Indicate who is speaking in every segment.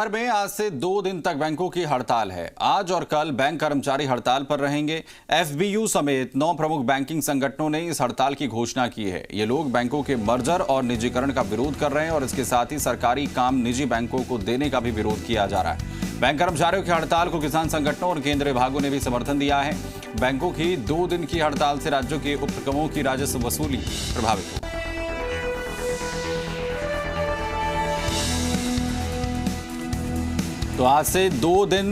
Speaker 1: बिहार में आज से 2 दिन तक बैंकों की हड़ताल है। आज और कल बैंक कर्मचारी हड़ताल पर रहेंगे। एफबीयू समेत 9 प्रमुख बैंकिंग संगठनों ने इस हड़ताल की घोषणा की है। ये लोग बैंकों के मर्जर और निजीकरण का विरोध कर रहे हैं और इसके साथ ही सरकारी काम निजी बैंकों को देने का भी विरोध किया जा रहा है। बैंक कर्मचारियों की हड़ताल को किसान संगठनों और केंद्रीय विभागों ने भी समर्थन दिया है। बैंकों की 2 दिन की हड़ताल से राज्यों के उपक्रमों की राजस्व वसूली प्रभावित होगी। तो आज से 2 दिन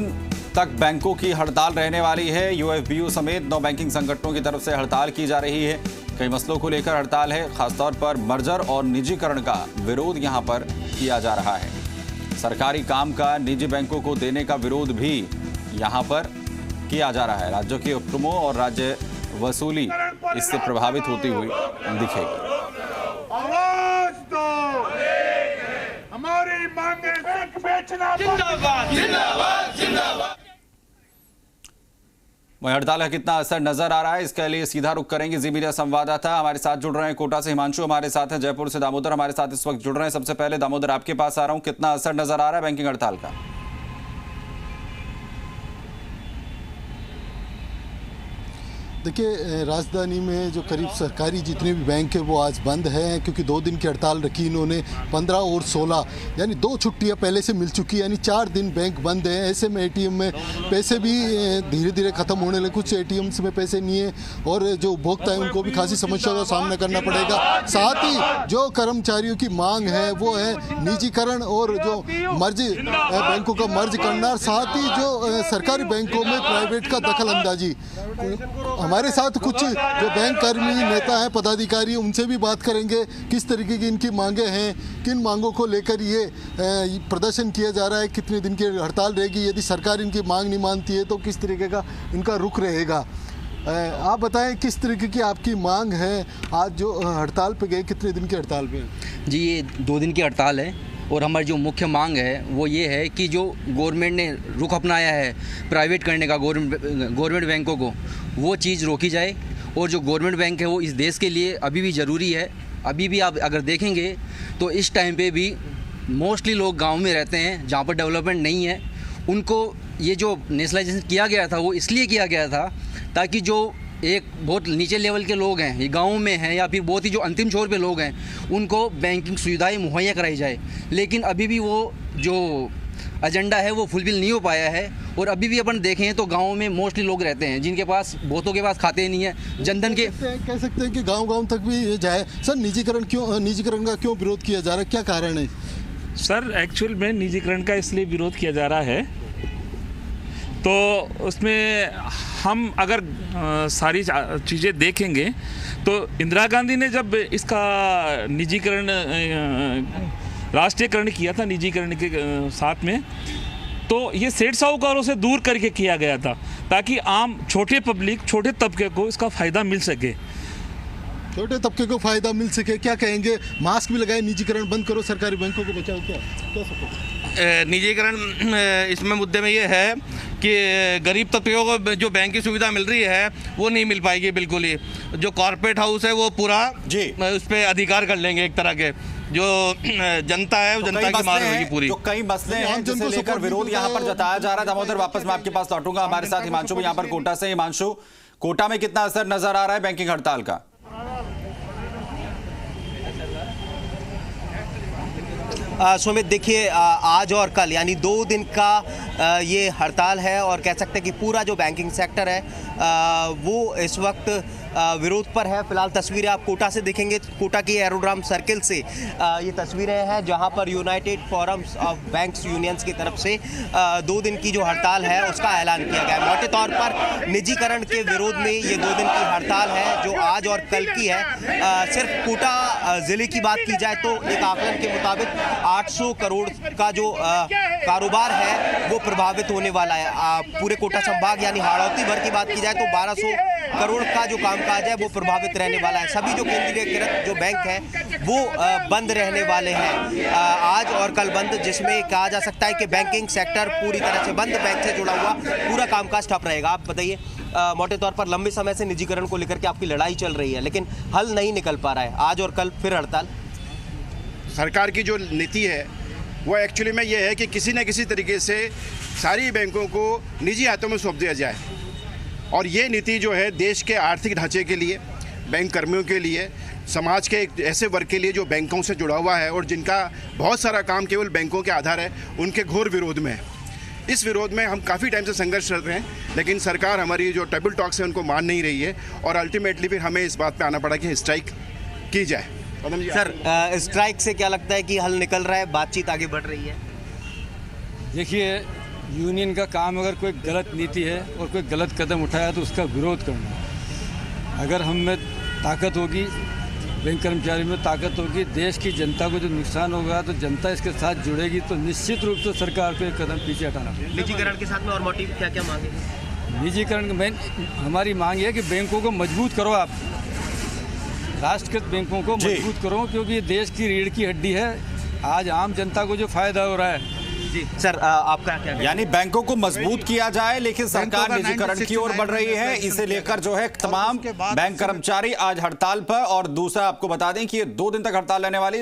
Speaker 1: तक बैंकों की हड़ताल रहने वाली है। यूएफबीयू समेत 9 बैंकिंग संगठनों की तरफ से हड़ताल की जा रही है। कई मसलों को लेकर हड़ताल है। खासतौर पर मर्जर और निजीकरण का विरोध यहां पर किया जा रहा है। सरकारी काम का निजी बैंकों को देने का विरोध भी यहां पर किया जा रहा है। राज्यों के उपक्रमों और राज्य वसूली इससे प्रभावित होती हुई दिखेगी।
Speaker 2: हमारी मांगे बेचना जिंदाबाद जिंदाबाद जिंदाबाद।
Speaker 1: वहीं हड़ताल का कितना असर नजर आ रहा है, इसके लिए सीधा रुख करेंगे जी मीडिया संवाददाता हमारे साथ जुड़ रहे हैं। कोटा से हिमांशु हमारे साथ है, जयपुर से दामोदर हमारे साथ इस वक्त जुड़ रहे हैं। सबसे पहले दामोदर, आपके पास आ रहा हूं, कितना असर नजर आ रहा है बैंकिंग हड़ताल का?
Speaker 3: देखिए, राजधानी में जो करीब सरकारी जितने भी बैंक है वो आज बंद हैं, क्योंकि 2 दिन की हड़ताल रखी इन्होंने। 15 और 16 यानी 2 छुट्टियां पहले से मिल चुकी है, यानी 4 दिन बैंक बंद हैं। ऐसे में एटीएम में पैसे भी धीरे धीरे ख़त्म होने लगे। कुछ एटीएम्स में पैसे नहीं है और जो उपभोक्ता है उनको भी खासी समस्या का सामना करना पड़ेगा। साथ ही जो कर्मचारियों की मांग है वो है निजीकरण और जो मर्ज बैंकों का मर्ज करना, साथ ही जो सरकारी बैंकों में प्राइवेट का दखल अंदाजी। हमारे साथ कुछ जो बैंक कर्मी नेता हैं, पदाधिकारी, उनसे भी बात करेंगे किस तरीके की इनकी मांगे हैं, किन मांगों को लेकर ये प्रदर्शन किया जा रहा है, कितने दिन की हड़ताल रहेगी, यदि सरकार इनकी मांग नहीं मानती है तो किस तरीके का इनका रुख रहेगा। आप बताएं किस तरीके की आपकी मांग है। आज जो हड़ताल पे गए, कितने दिन की हड़ताल पे हैं?
Speaker 4: जी, ये 2 दिन की हड़ताल है और हमारी जो मुख्य मांग है वो ये है कि जो गवर्नमेंट ने रुख अपनाया है प्राइवेट करने का गवर्नमेंट बैंकों को, वो चीज़ रोकी जाए। और जो गवर्नमेंट बैंक है वो इस देश के लिए अभी भी ज़रूरी है। अभी भी आप अगर देखेंगे तो इस टाइम पे भी मोस्टली लोग गांव में रहते हैं जहां पर डेवलपमेंट नहीं है। उनको ये जो नेशनलाइजेशन किया गया था वो इसलिए किया गया था ताकि जो एक बहुत नीचे लेवल के लोग हैं, ये गाँव में हैं या फिर बहुत ही जो अंतिम छोर पे लोग हैं, उनको बैंकिंग सुविधाएं मुहैया कराई जाए। लेकिन अभी भी वो जो एजेंडा है वो फुलफिल नहीं हो पाया है। और अभी भी अपन देखें तो गाँव में मोस्टली लोग रहते हैं जिनके पास, बहुतों के पास खाते नहीं है। जनधन के
Speaker 3: कह सकते हैं कि गाँव तक भी ये जाए। सर, निजीकरण का क्यों विरोध किया जा रहा है, क्या कारण है?
Speaker 5: सर, एक्चुअल में निजीकरण का इसलिए विरोध किया जा रहा है तो उसमें हम अगर सारी चीज़ें देखेंगे तो इंदिरा गांधी ने जब इसका निजीकरण राष्ट्रीयकरण किया था निजीकरण के साथ में, तो ये सेठ साहूकारों से दूर करके किया गया था ताकि आम छोटे तबके को इसका फ़ायदा मिल सके।
Speaker 3: छोटे तबके को फ़ायदा मिल सके, क्या कहेंगे? मास्क भी लगाए, निजीकरण बंद करो, सरकारी बैंकों को बचाओ, क्या सपोर्ट?
Speaker 6: निजीकरण इसमें मुद्दे में ये है कि गरीब तबके को जो बैंक की सुविधा मिल रही है वो नहीं मिल पाएगी बिल्कुल ही। जो कॉर्पोरेट हाउस है वो पूरा जी उस पर अधिकार कर लेंगे एक तरह के। जो जनता है वो
Speaker 1: तो
Speaker 6: जनता की मार होगी पूरी।
Speaker 1: तो कई मसले हैं जिसे लेकर विरोध यहाँ पर जताया जा रहा है। दामोदर, वापस मैं आपके पास लौटूंगा। हमारे साथ हिमांशु भी यहाँ पर कोटा से। हिमांशु, कोटा में कितना असर नजर आ रहा है बैंकिंग हड़ताल का?
Speaker 7: सुमित, देखिए, आज और कल यानी 2 दिन का ये हड़ताल है और कह सकते हैं कि पूरा जो बैंकिंग सेक्टर है वो इस वक्त विरोध पर है। फिलहाल तस्वीरें आप कोटा से देखेंगे, कोटा की एरोड्राम सर्किल से ये तस्वीरें हैं जहां पर United forums of banks unions की तरफ से 2 दिन की जो हड़ताल है उसका ऐलान किया गया है। मोटे तौर पर निजीकरण के विरोध में ये 2 दिन की हड़ताल है जो आज और कल की है। सिर्फ कोटा ज़िले की बात की जाए तो एक आकलन के मुताबिक 800 करोड़ का जो कारोबार है वो प्रभावित होने वाला है। पूरे कोटा संभाग यानी हाड़ौती भर की बात की जाए तो 1200 करोड़ का जो कामकाज है वो प्रभावित रहने वाला है। सभी जो केंद्रीकृत जो बैंक हैं वो बंद रहने वाले हैं आज और कल बंद, जिसमें कहा जा सकता है कि बैंकिंग सेक्टर पूरी तरह से बंद, बैंक से जुड़ा हुआ पूरा कामकाज ठप रहेगा। आप बताइए, मोटे तौर पर लंबे समय से निजीकरण को लेकर के आपकी लड़ाई चल रही है लेकिन हल नहीं निकल पा रहा है, आज और कल फिर हड़ताल।
Speaker 8: सरकार की जो नीति है वो एक्चुअली में ये है कि किसी न किसी तरीके से सारी बैंकों को निजी हाथों में सौंप दिया जाए। और ये नीति जो है देश के आर्थिक ढांचे के लिए, बैंक कर्मियों के लिए, समाज के एक ऐसे वर्ग के लिए जो बैंकों से जुड़ा हुआ है और जिनका बहुत सारा काम केवल बैंकों के आधार है, उनके घोर विरोध में है। इस विरोध में हम काफ़ी टाइम से संघर्ष कर रहे हैं, लेकिन सरकार हमारी जो टेबल टॉक्स है उनको मान नहीं रही है और अल्टीमेटली फिर हमें इस बात पे आना पड़ा कि स्ट्राइक की जाए। पदम जी,
Speaker 7: सर, स्ट्राइक से क्या लगता है कि हल निकल रहा है, बातचीत आगे बढ़ रही है?
Speaker 9: देखिए, यूनियन का काम अगर कोई गलत नीति है और कोई गलत कदम उठाया तो उसका विरोध करना। अगर हम में ताकत होगी, बैंक कर्मचारी में ताकत होगी, देश की जनता को जो नुकसान होगा तो जनता इसके साथ जुड़ेगी, तो निश्चित रूप से सरकार को एक कदम पीछे हटाना पड़ेगा।
Speaker 7: निजीकरण के साथ में और मोटिव क्या क्या मांगे?
Speaker 9: निजीकरण में हमारी मांग है कि बैंकों को मजबूत करो, आप राष्ट्रकृत बैंकों को मजबूत करो, क्योंकि ये देश की रीढ़ की हड्डी है। आज आम जनता को जो फायदा हो रहा है।
Speaker 7: जी सर, आपका क्या?
Speaker 1: यानी बैंकों को मजबूत किया जाए, लेकिन सरकार निजीकरण की ओर बढ़ रही है। इसे लेकर जो है तमाम बैंक कर्मचारी आज हड़ताल पर। और दूसरा आपको बता दें कि ये 2 दिन तक हड़ताल रहने वाली है।